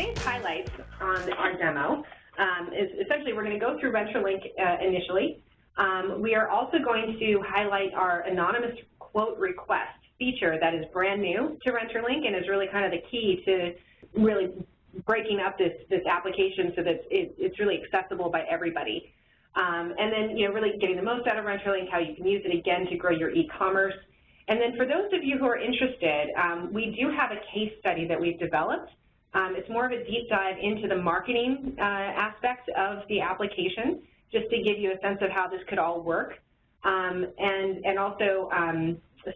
today's highlights on our demo is essentially we're going to go through RenterLink initially. We are also going to highlight our anonymous quote request feature that is brand new to RenterLink and is really kind of the key to really breaking up this application so that it's really accessible by everybody. And then, really getting the most out of RenterLink, how you can use it again to grow your e-commerce. And then for those of you who are interested, we do have a case study that we've developed. It's more of a deep dive into the marketing aspect of the application, just to give you a sense of how this could all work. And also,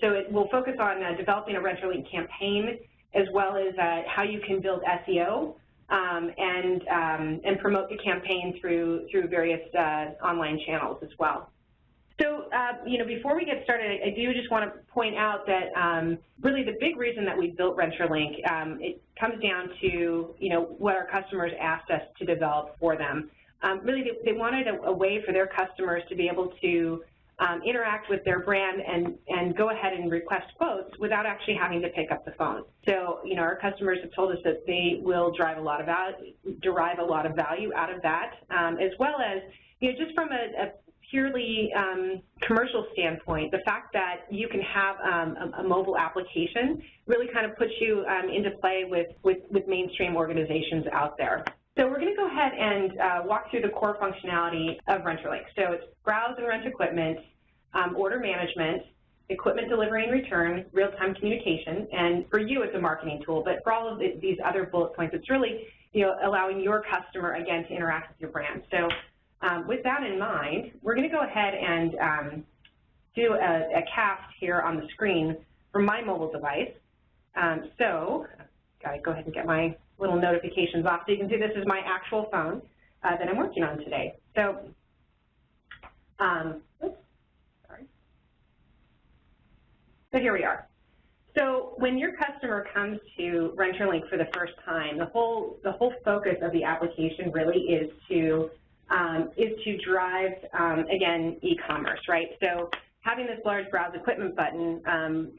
so it will focus on developing a RenterLink campaign, as well as how you can build SEO and promote the campaign through various online channels as well. So, before we get started, I do just want to point out that really the big reason that we built RenterLink, it comes down to, what our customers asked us to develop for them. Really, they wanted a way for their customers to be able to interact with their brand and go ahead and request quotes without actually having to pick up the phone. So, our customers have told us that they will derive a lot of value out of that, as well as, just from a purely commercial standpoint, the fact that you can have a mobile application really kind of puts you into play with mainstream organizations out there. So we're going to go ahead and walk through the core functionality of RenterLink. So it's browse and rent equipment, order management, equipment delivery and return, real-time communication, and for you it's a marketing tool, but for all of these other bullet points, it's really allowing your customer, again, to interact with your brand. So with that in mind, we're going to go ahead and do a cast here on the screen from my mobile device. So got to go ahead and get my little notifications off so you can see this is my actual phone that I'm working on today. So, oops, sorry. So here we are. So when your customer comes to RenterLink for the first time, the whole focus of the application really is to drive, again, e-commerce, right? So having this large browse equipment button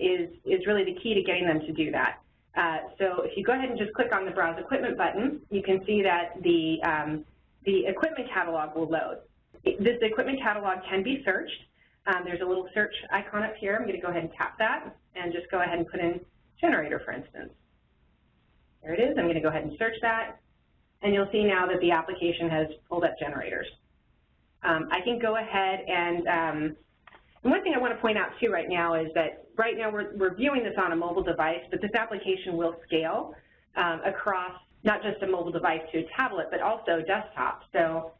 is really the key to getting them to do that. So if you go ahead and just click on the Browse Equipment button, you can see that the equipment catalog will load. This equipment catalog can be searched. There's a little search icon up here. I'm going to go ahead and tap that and just go ahead and put in generator, for instance. There it is. I'm going to go ahead and search that, and you'll see now that the application has pulled up generators. I can go ahead and one thing I want to point out, too, right now is that right now we're viewing this on a mobile device, but this application will scale across not just a mobile device to a tablet, but also desktop. So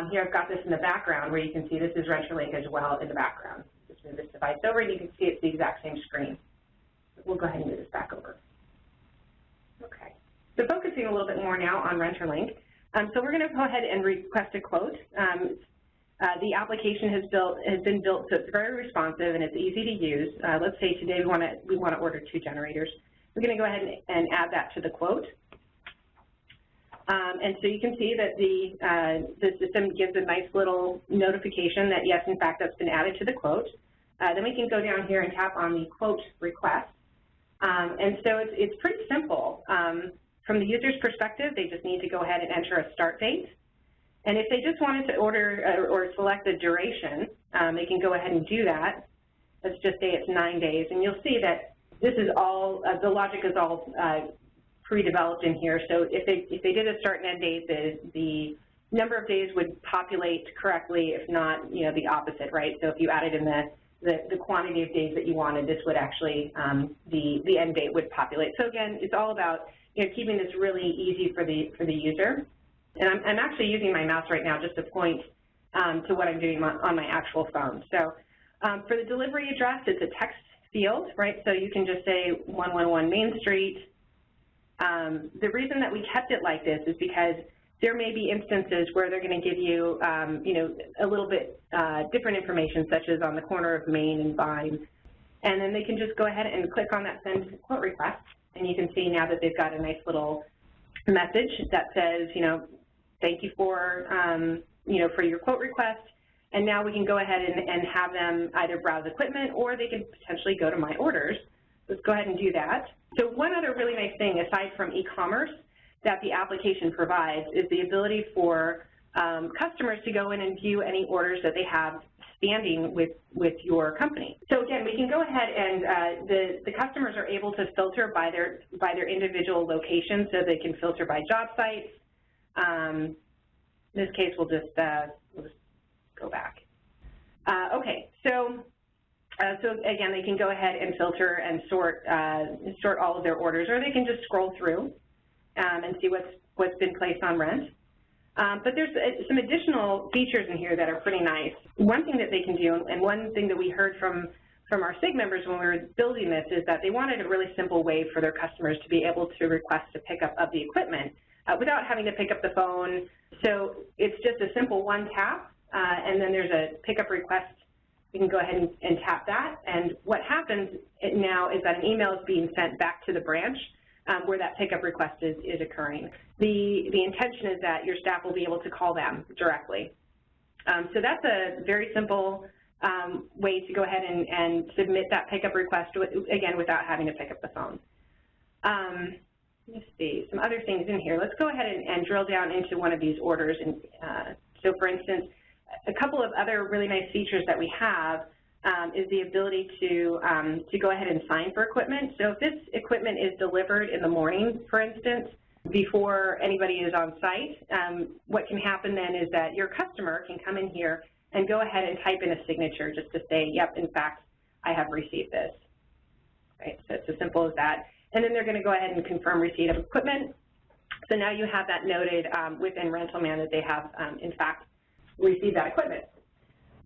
here I've got this in the background where you can see this is RenterLink as well in the background. Just move this device over and you can see it's the exact same screen. We'll go ahead and move this back over. Okay. So focusing a little bit more now on RenterLink. So we're going to go ahead and request a quote. The application has been built so it's very responsive and it's easy to use. Let's say today we want to order 2 generators. We're going to go ahead and add that to the quote. And so you can see that the system gives a nice little notification that yes, in fact, that's been added to the quote. Then we can go down here and tap on the quote request. And so it's pretty simple. From the user's perspective, they just need to go ahead and enter a start date. And if they just wanted to order or select a duration, they can go ahead and do that. Let's just say it's 9 days. And you'll see that this is all, the logic is all pre-developed in here. So if they did a start and end date, the number of days would populate correctly, if not, the opposite, right? So if you added in the quantity of days that you wanted, this would actually, the end date would populate. So again, it's all about, keeping this really easy for the user. And I'm actually using my mouse right now just to point to what I'm doing on my actual phone. So for the delivery address, it's a text field, right? So you can just say 111 Main Street. The reason that we kept it like this is because there may be instances where they're going to give you, a little bit different information, such as on the corner of Main and Vine. And then they can just go ahead and click on that Send Quote Request. And you can see now that they've got a nice little message that says, thank you for, for your quote request. And now we can go ahead and have them either browse equipment or they can potentially go to My Orders. Let's go ahead and do that. So one other really nice thing, aside from e-commerce, that the application provides is the ability for customers to go in and view any orders that they have standing with your company. So again, we can go ahead and the customers are able to filter by their individual locations, so they can filter by job sites. In this case, we'll just go back. Okay, so again, they can go ahead and filter and sort all of their orders, or they can just scroll through and see what's been placed on rent. But there's some additional features in here that are pretty nice. One thing that they can do, and one thing that we heard from our SIG members when we were building this, is that they wanted a really simple way for their customers to be able to request a pickup of the equipment without having to pick up the phone. So it's just a simple one tap, and then there's a pickup request. You can go ahead and tap that, and what happens now is that an email is being sent back to the branch where that pickup request is occurring. The intention is that your staff will be able to call them directly. So that's a very simple way to go ahead and submit that pickup request, again, without having to pick up the phone. Let me see, some other things in here. Let's go ahead and drill down into one of these orders. And so, for instance, a couple of other really nice features that we have is the ability to go ahead and sign for equipment. So if this equipment is delivered in the morning, for instance, before anybody is on site, what can happen then is that your customer can come in here and go ahead and type in a signature just to say, yep, in fact, I have received this. Right, so it's as simple as that. And then they're going to go ahead and confirm receipt of equipment. So now you have that noted within RentalMan that they have, in fact, received that equipment.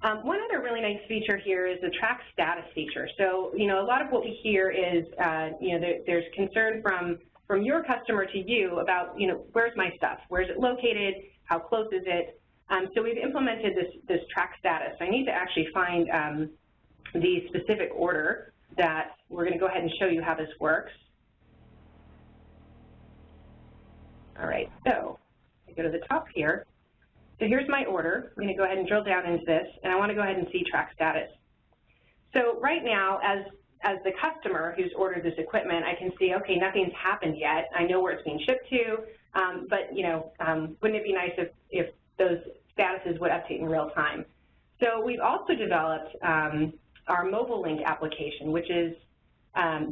One other really nice feature here is the track status feature. So, you know, a lot of what we hear is, you know, there's concern from your customer to you about, you know, where's my stuff? Where's it located? How close is it? So we've implemented this track status. So I need to actually find the specific order that we're going to go ahead and show you how this works. All right, so I go to the top here. So here's my order. I'm going to go ahead and drill down into this, and I want to go ahead and see track status. So right now, as the customer who's ordered this equipment, I can see, okay, nothing's happened yet. I know where it's being shipped to, but, you know, wouldn't it be nice if those statuses would update in real time? So we've also developed our mobile link application, which is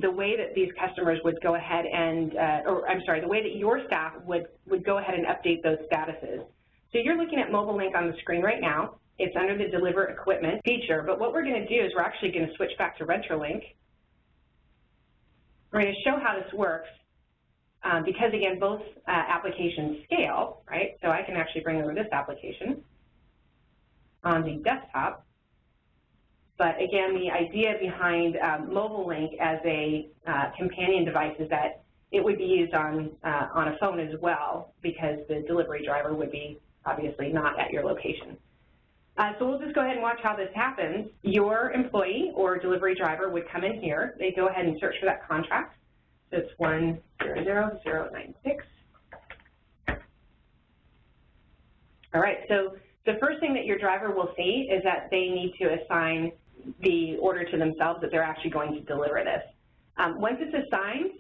the way that these customers would go ahead and, the way that your staff would go ahead and update those statuses. So you're looking at mobile link on the screen right now. It's under the deliver equipment feature, but what we're going to do is we're actually going to switch back to RenterLink. We're going to show how this works because, again, both applications scale, right? So I can actually bring over this application on the desktop. But again, the idea behind mobile link as a companion device is that it would be used on a phone as well, because the delivery driver would be obviously not at your location. So we'll just go ahead and watch how this happens. Your employee or delivery driver would come in here. They go ahead and search for that contract. So it's 100096. All right, so the first thing that your driver will see is that they need to assign the order to themselves, that they're actually going to deliver this. Once it's assigned,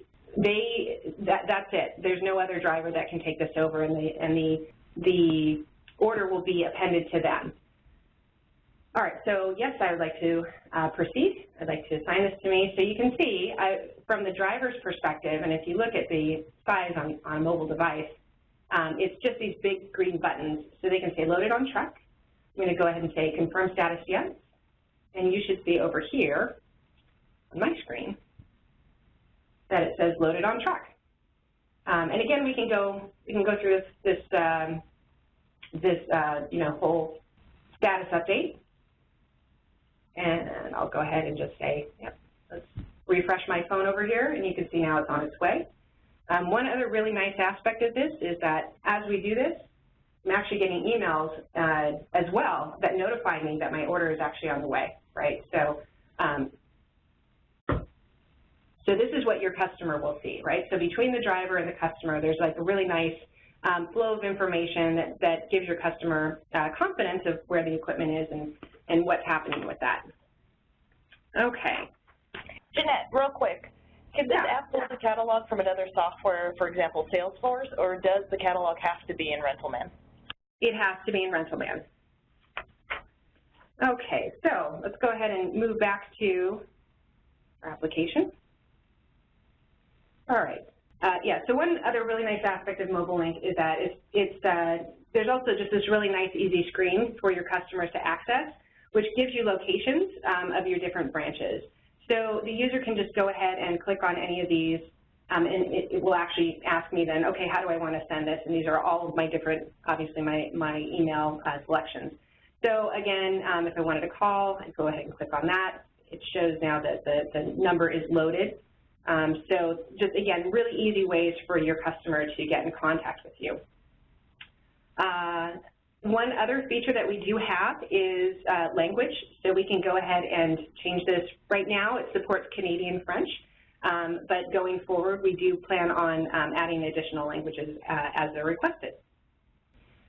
that's it. There's no other driver that can take this over, and the order will be appended to them. All right, so yes, I would like to proceed. I'd like to assign this to me. So you can see from the driver's perspective, and if you look at the size on a mobile device, it's just these big green buttons. So they can say loaded on truck. I'm going to go ahead and say confirm status yes. And you should see over here on my screen that it says loaded on truck. And again, we can go through this you know, whole status update. And I'll go ahead and just say, yep, let's refresh my phone over here, and you can see now it's on its way. One other really nice aspect of this is that as we do this, I'm actually getting emails as well that notify me that my order is actually on the way, right? So, so this is what your customer will see, right? So between the driver and the customer, there's like a really nice flow of information that gives your customer confidence of where the equipment is and what's happening with that. Okay. Jeanette, real quick, Can this app build a catalog from another software, for example, Salesforce, or does the catalog have to be in RentalMan? It has to be in RentalMan. Okay, so let's go ahead and move back to our application. All right. Yeah, so one other really nice aspect of Mobile Link is that there's also just this really nice, easy screen for your customers to access, which gives you locations of your different branches. So the user can just go ahead and click on any of these, and it will actually ask me then, okay, how do I want to send this? And these are all of my different, obviously, my email selections. So again, if I wanted to call, I'd go ahead and click on that. It shows now that the number is loaded. So just, again, really easy ways for your customer to get in contact with you. One other feature that we do have is language. So we can go ahead and change this. Right now it supports Canadian French, but going forward we do plan on adding additional languages as they're requested.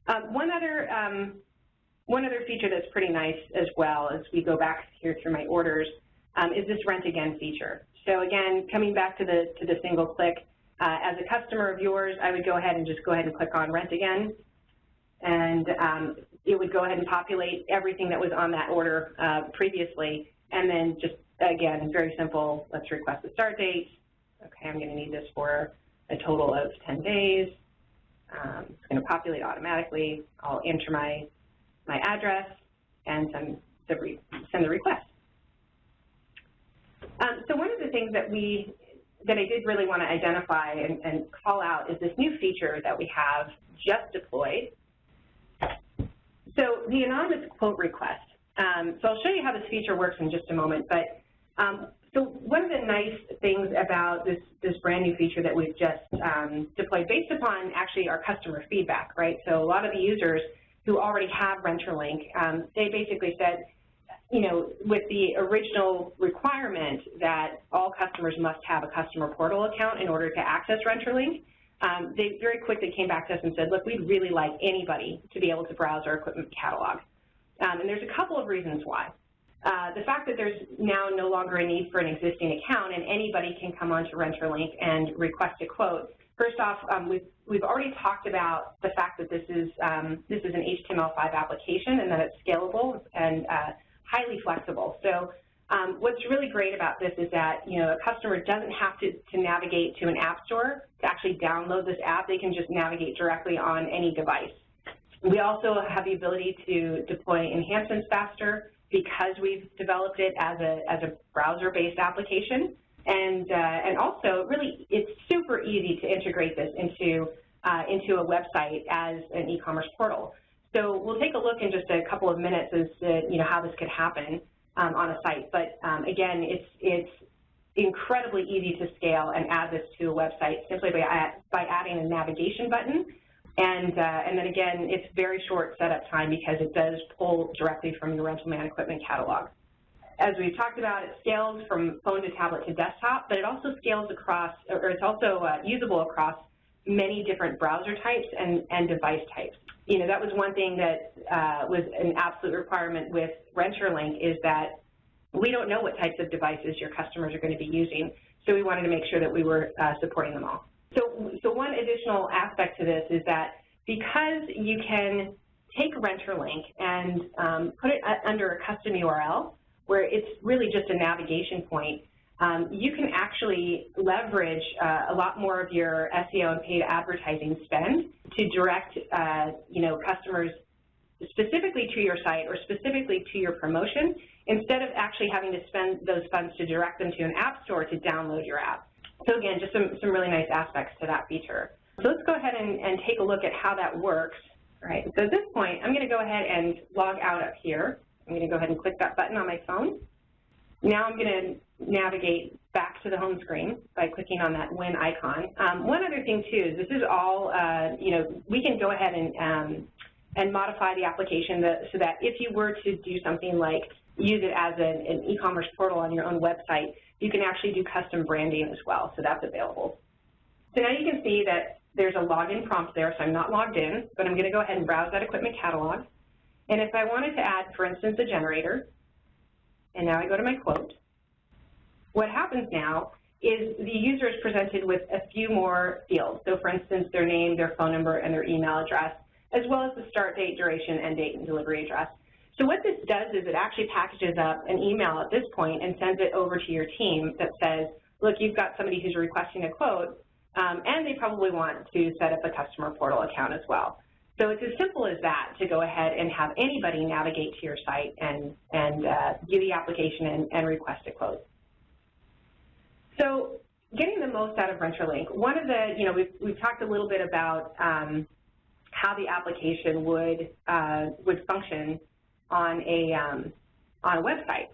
One other feature that's pretty nice as well as we go back here through my orders is this Rent Again feature. So again, coming back to the single click, as a customer of yours, I would go ahead and click on Rent Again, and it would go ahead and populate everything that was on that order previously, and then just, again, very simple, let's request a start date. Okay, I'm going to need this for a total of 10 days. It's going to populate automatically. I'll enter my address and send the request. So one of the things that I did really want to identify and call out is this new feature that we have just deployed. So the anonymous quote request. So I'll show you how this feature works in just a moment. But so one of the nice things about this brand new feature that we've just deployed, based upon actually our customer feedback, right? So a lot of the users who already have RenterLink, they basically said, you know, with the original requirement that all customers must have a customer portal account in order to access RenterLink, they very quickly came back to us and said, look, we'd really like anybody to be able to browse our equipment catalog. And there's a couple of reasons why. The fact that there's now no longer a need for an existing account and anybody can come onto RenterLink and request a quote. First off, we've already talked about the fact that this is an HTML5 application and that it's scalable and highly flexible. So what's really great about this is that, you know, a customer doesn't have to navigate to an app store to actually download this app. They can just navigate directly on any device. We also have the ability to deploy enhancements faster because we've developed it as a browser-based application. And also, really, it's super easy to integrate this into a website as an e-commerce portal. So we'll take a look in just a couple of minutes as to, you know, how this could happen on a site. But again, it's incredibly easy to scale and add this to a website simply by adding a navigation button. And then again, it's very short setup time because it does pull directly from your RentalMan equipment catalog. As we've talked about, it scales from phone to tablet to desktop, but it also scales across, or it's also usable across many different browser types and device types. You know, that was one thing that was an absolute requirement with RenterLink, is that we don't know what types of devices your customers are going to be using, so we wanted to make sure that we were supporting them all. So one additional aspect to this is that because you can take RenterLink and put it under a custom URL, where it's really just a navigation point, you can actually leverage a lot more of your SEO and paid advertising spend to direct, you know, customers specifically to your site or specifically to your promotion, instead of actually having to spend those funds to direct them to an app store to download your app. So again, just some really nice aspects to that feature. So let's go ahead and take a look at how that works. All right, so at this point, I'm going to go ahead and log out up here. I'm going to go ahead and click that button on my phone. Now I'm going to navigate back to the home screen by clicking on that Win icon. One other thing too is this is all, you know, we can go ahead and modify the application so that if you were to do something like use it as an e-commerce portal on your own website, you can actually do custom branding as well, so that's available. So now you can see that there's a login prompt there, so I'm not logged in, but I'm going to go ahead and browse that equipment catalog. And if I wanted to add, for instance, a generator, and now I go to my quote, what happens now is the user is presented with a few more fields. So for instance, their name, their phone number, and their email address, as well as the start date, duration, end date, and delivery address. So what this does is it actually packages up an email at this point and sends it over to your team that says, look, you've got somebody who's requesting a quote, and they probably want to set up a customer portal account as well. So it's as simple as that to go ahead and have anybody navigate to your site and do the application and request a quote. So getting the most out of RenterLink, one of the, we've talked a little bit about how the application would function on a website.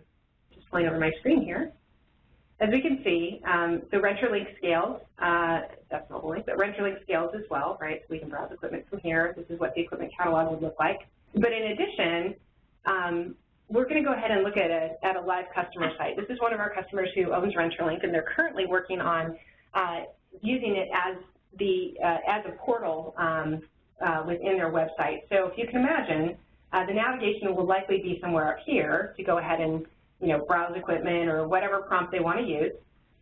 Just pulling over my screen here. As we can see, so RenterLink scales, that's mobile link, but RenterLink scales as well, right? So we can browse equipment from here. This is what the equipment catalog would look like. But in addition, we're going to go ahead and look at a live customer site. This is one of our customers who owns RenterLink, and they're currently working on using it as a portal within their website. So if you can imagine, the navigation will likely be somewhere up here to go ahead and browse equipment or whatever prompt they want to use.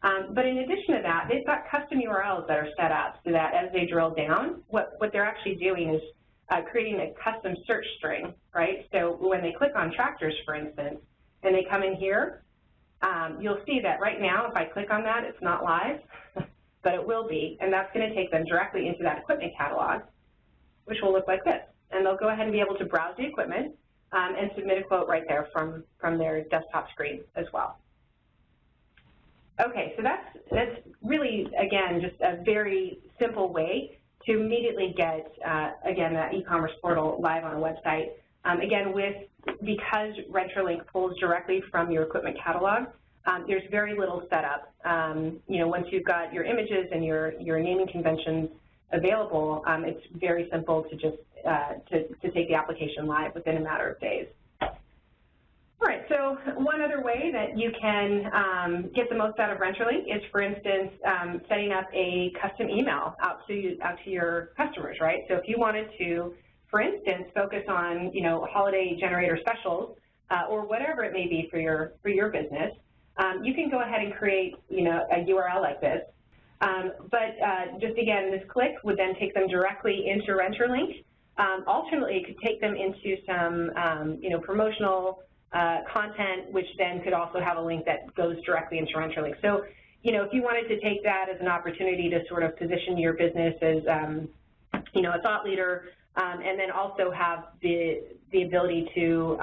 But in addition to that, they've got custom URLs that are set up so that as they drill down, what they're actually doing is creating a custom search string, right? So when they click on tractors, for instance, and they come in here, you'll see that right now, if I click on that, it's not live, but it will be, and that's going to take them directly into that equipment catalog, which will look like this. And they'll go ahead and be able to browse the equipment and submit a quote right there from their desktop screen as well. Okay, so that's really, again, just a very simple way to immediately get, again, that e-commerce portal live on a website. Again, because RenterLink pulls directly from your equipment catalog, there's very little setup. Once you've got your images and your naming conventions available, it's very simple to just to take the application live within a matter of days. All right, so one other way that you can get the most out of RenterLink is, for instance, setting up a custom email out to your customers, right? So if you wanted to, for instance, focus on holiday generator specials or whatever it may be for your business, you can go ahead and create a URL like this. But just again, this click would then take them directly into RenterLink. Alternately, it could take them into some promotional content, which then could also have a link that goes directly into RenterLink. So, if you wanted to take that as an opportunity to sort of position your business as, a thought leader, and then also have the ability to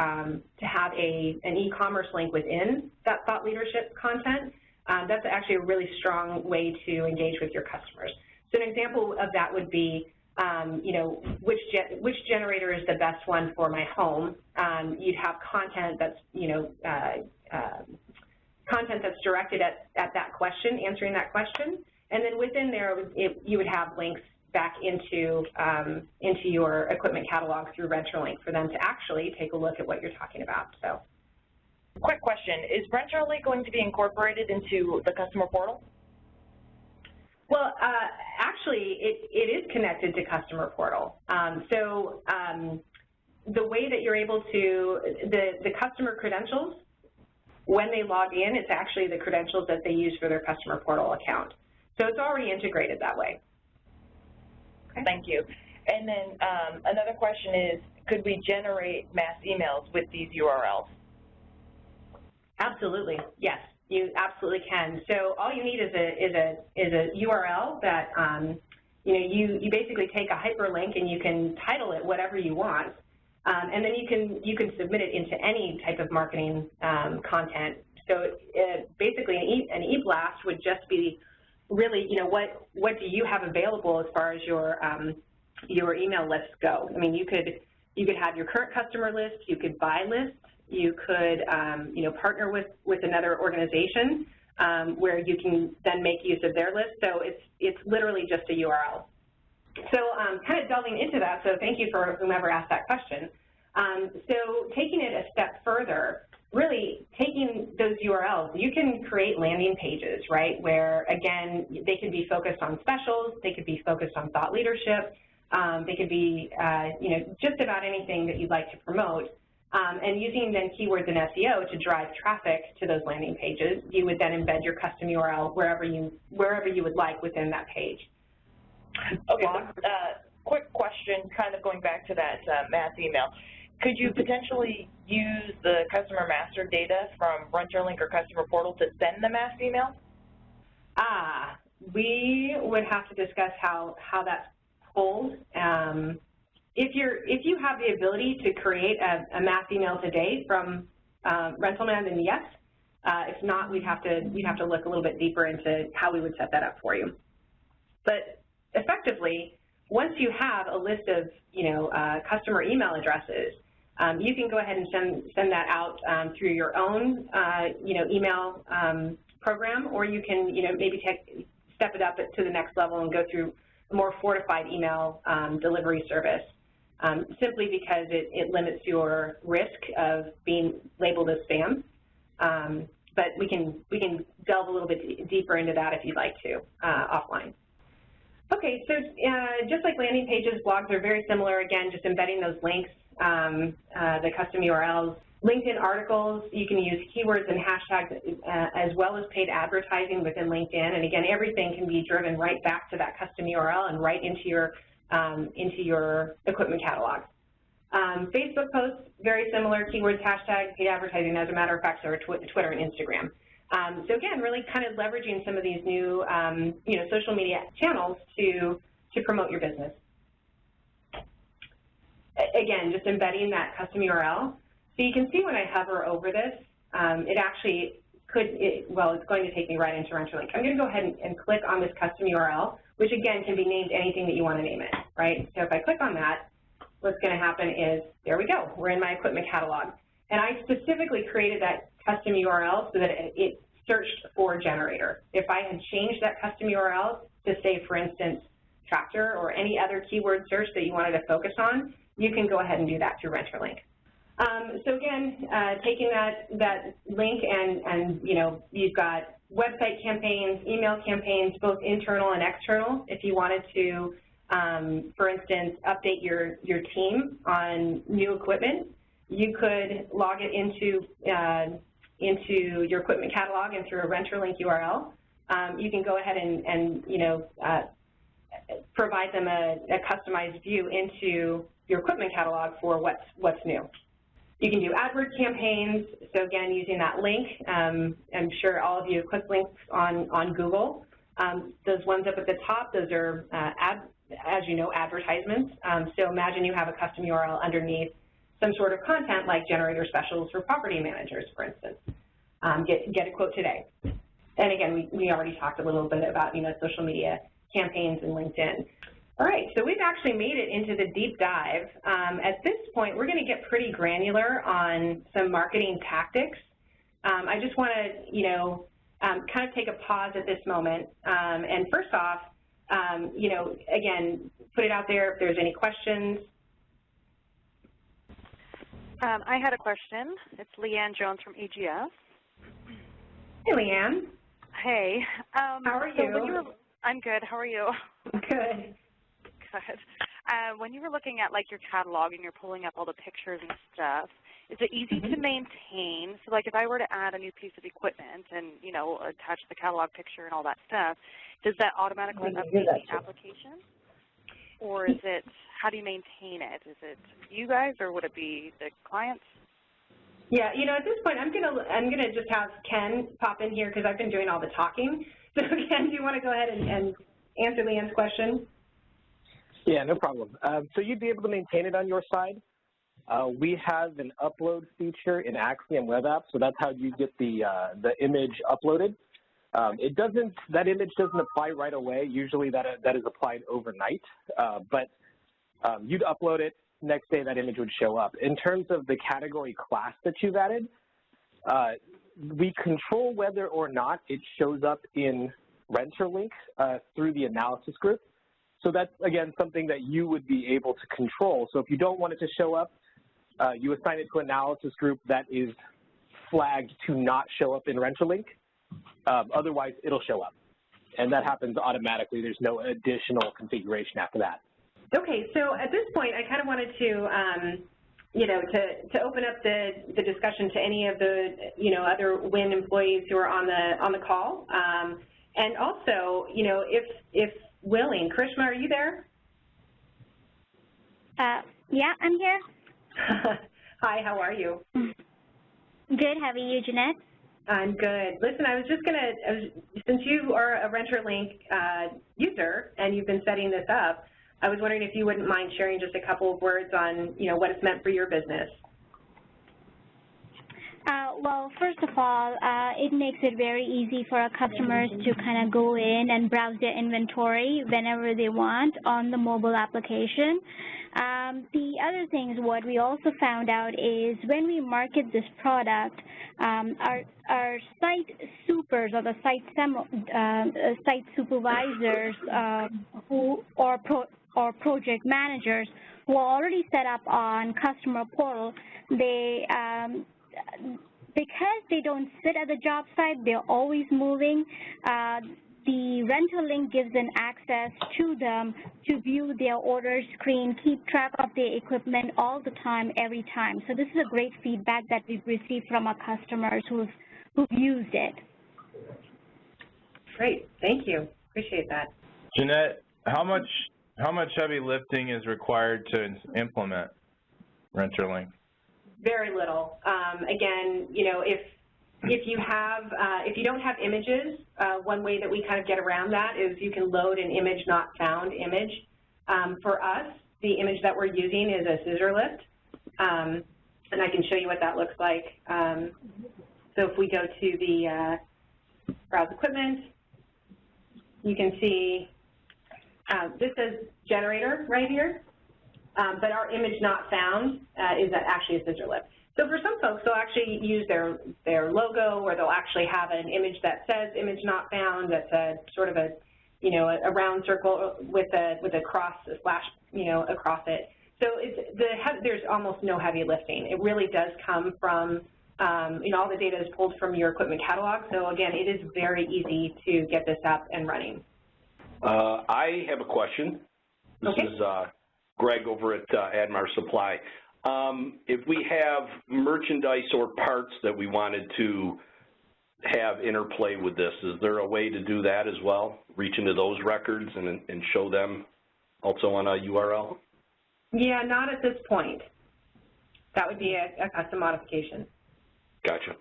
have an e-commerce link within that thought leadership content, that's actually a really strong way to engage with your customers. So an example of that would be, which generator is the best one for my home? You'd have content that's, content that's directed at that question, answering that question, and then within there, you would have links back into your equipment catalog through RenterLink for them to actually take a look at what you're talking about. So, quick question: is RenterLink going to be incorporated into the customer portal? Well, actually, it is connected to Customer Portal. The way that you're able to, the customer credentials, when they log in, it's actually the credentials that they use for their Customer Portal account. So it's already integrated that way. Okay. Thank you. And then another question is, could we generate mass emails with these URLs? Absolutely, yes. You absolutely can. So all you need is a URL that you basically take a hyperlink and you can title it whatever you want, and then you can submit it into any type of marketing content. So basically an e-blast would just be really what do you have available as far as your email lists go. I mean, you could have your current customer list, you could buy lists. You could, partner with another organization where you can then make use of their list. So it's literally just a URL. So kind of delving into that, so thank you for whomever asked that question. So taking it a step further, really taking those URLs, you can create landing pages, right, where, again, they could be focused on specials, they could be focused on thought leadership, they could be, just about anything that you'd like to promote. And using then keywords and SEO to drive traffic to those landing pages, you would then embed your custom URL wherever you would like within that page. Okay, quick question, kind of going back to that mass email. Could you potentially use the customer master data from RenterLink or Customer Portal to send the mass email? We would have to discuss how that's pulled. If you have the ability to create a mass email today from RentalMan, then yes. If not, we'd have to look a little bit deeper into how we would set that up for you. But effectively, once you have a list of customer email addresses, you can go ahead and send that out through your own email program, or you can maybe step it up to the next level and go through a more fortified email delivery service. Simply because it limits your risk of being labeled as spam. But we can delve a little bit deeper into that if you'd like to offline. Okay, so just like landing pages, blogs are very similar. Again, just embedding those links, the custom URLs. LinkedIn articles, you can use keywords and hashtags as well as paid advertising within LinkedIn. And again, everything can be driven right back to that custom URL and right into your equipment catalog. Facebook posts, very similar, keywords, hashtags, paid advertising, as a matter of fact, so are Twitter and Instagram. So again, really kind of leveraging some of these new, social media channels to promote your business. Again, just embedding that custom URL. So you can see when I hover over this, it actually it's going to take me right into RenterLink. I'm going to go ahead and click on this custom URL, which again can be named anything that you want to name it, right? So if I click on that, what's going to happen is, there we go, we're in my equipment catalog. And I specifically created that custom URL so that it searched for generator. If I had changed that custom URL to say, for instance, tractor or any other keyword search that you wanted to focus on, you can go ahead and do that through RenterLink. So again, taking that link and you've got website campaigns, email campaigns, both internal and external. If you wanted to, for instance, update your team on new equipment, you could log it into your equipment catalog and through a RenterLink URL. You can go ahead and provide them a customized view into your equipment catalog for what's new. You can do AdWords campaigns, so again, using that link. I'm sure all of you click links on Google. Those ones up at the top, those are, as you know, advertisements. So imagine you have a custom URL underneath some sort of content like generator specials for property managers, for instance. Get a quote today. And again, we already talked a little bit about, social media campaigns and LinkedIn. All right, so we've actually made it into the deep dive. At this point, we're going to get pretty granular on some marketing tactics. I just want to, kind of take a pause at this moment. And first off, again, put it out there if there's any questions. I had a question. It's Leanne Jones from AGS. Hey, Leanne. Hey. How are you? I'm good. How are you? Good. Good. When you were looking at your catalog and you're pulling up all the pictures and stuff, is it easy to maintain? So if I were to add a new piece of equipment and attach the catalog picture and all that stuff, does that automatically update the application? Or is it, how do you maintain it? Is it you guys or would it be the clients? Yeah, at this point I'm gonna just have Ken pop in here because I've been doing all the talking. So Ken, do you want to go ahead and answer Leanne's question? Yeah, no problem. So you'd be able to maintain it on your side. We have an upload feature in Axiom Web App, so that's how you get the image uploaded. That image doesn't apply right away. Usually that is applied overnight, but you'd upload it. Next day that image would show up. In terms of the category class that you've added, we control whether or not it shows up in RenterLink through the analysis group. So that's, again, something that you would be able to control. So if you don't want it to show up, you assign it to an analysis group that is flagged to not show up in RenterLink. Otherwise, it'll show up. And that happens automatically. There's no additional configuration after that. Okay, so at this point, I kind of wanted to you know, to open up the discussion to any of the, you know, other WIN employees who are on the call. And also, you know, if willing, Krishma, are you there? Yeah, I'm here. Hi, how are you? Good, how are you, Jeanette? I'm good. Listen, I was just going to, since you are a RenterLink user and you've been setting this up, I was wondering if you wouldn't mind sharing just a couple of words on, you know, what it's meant for your business. Well, first of all, it makes it very easy for our customers to kind of go in and browse their inventory whenever they want on the mobile application. The other thing is what we also found out is when we market this product, our site supers or the site supervisors or project managers who are already set up on customer portal, they because they don't sit at the job site, they're always moving. The RenterLink gives them access to them to view their order screen, keep track of their equipment all the time, every time. So this is a great feedback that we've received from our customers who've used it. Great, thank you. Appreciate that. Jeanette, how much heavy lifting is required to implement RenterLink? Very little. Again, you know, if you don't have images, one way that we kind of get around that is you can load an image not found image. For us, the image that we're using is a scissor lift, and I can show you what that looks like. So if we go to the browse equipment, you can see this says generator right here. But our image not found is actually a scissor lift. So for some folks, they'll actually use their logo, or they'll actually have an image that says image not found. That's a sort of a, you know, a round circle with a cross, a slash, you know, across it. So there's almost no heavy lifting. It really does come from, you know, all the data is pulled from your equipment catalog. So again, it is very easy to get this up and running. I have a question. This is Greg over at Admar Supply. If we have merchandise or parts that we wanted to have interplay with this, is there a way to do that as well? Reach into those records and show them also on a URL? Yeah, not at this point. That would be a custom modification. Gotcha.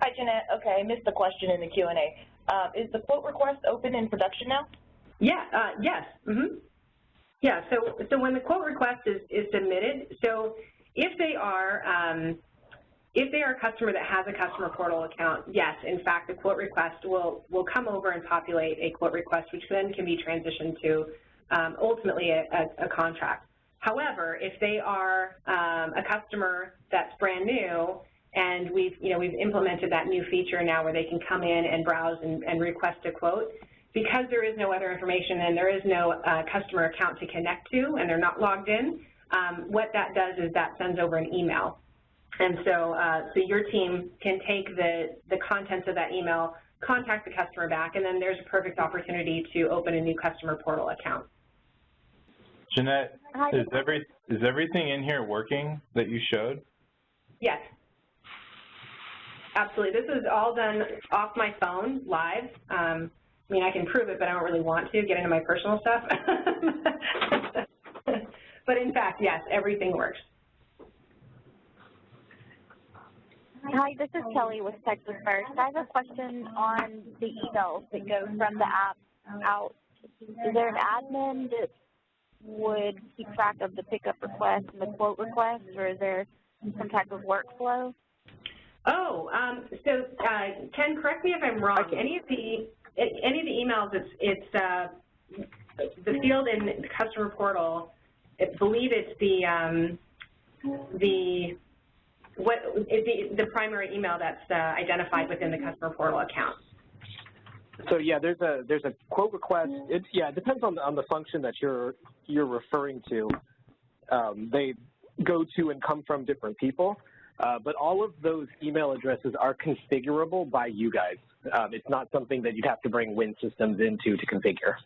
Hi, Jeanette. Okay, I missed the question in the Q&A. Is the quote request open in production now? Yeah, yes. Yeah, so when the quote request is submitted, so if they are a customer that has a customer portal account, yes, in fact, the quote request will come over and populate a quote request, which then can be transitioned to ultimately a contract. However, if they are a customer that's brand new, and we've implemented that new feature now where they can come in and browse and request a quote, because there is no other information and there is no customer account to connect to and they're not logged in, what that does is that sends over an email. And so your team can take the contents of that email, contact the customer back, and then there's a perfect opportunity to open a new customer portal account. Jeanette, is everything in here working that you showed? Yes. Absolutely. This is all done off my phone, live. I mean, I can prove it, but I don't really want to get into my personal stuff. But in fact, yes, everything works. Hi, this is Kelly with Texas First. I have a question on the emails that go from the app out. Is there an admin that would keep track of the pickup request and the quote request, or is there some type of workflow? Oh, so Ken, correct me if I'm wrong. Any of the emails, it's the field in the customer portal. I believe it's the primary email that's identified within the customer portal account. So yeah, there's a quote request. It depends on the function that you're referring to. They go to and come from different people. But all of those email addresses are configurable by you guys. It's not something that you'd have to bring WIN systems into to configure.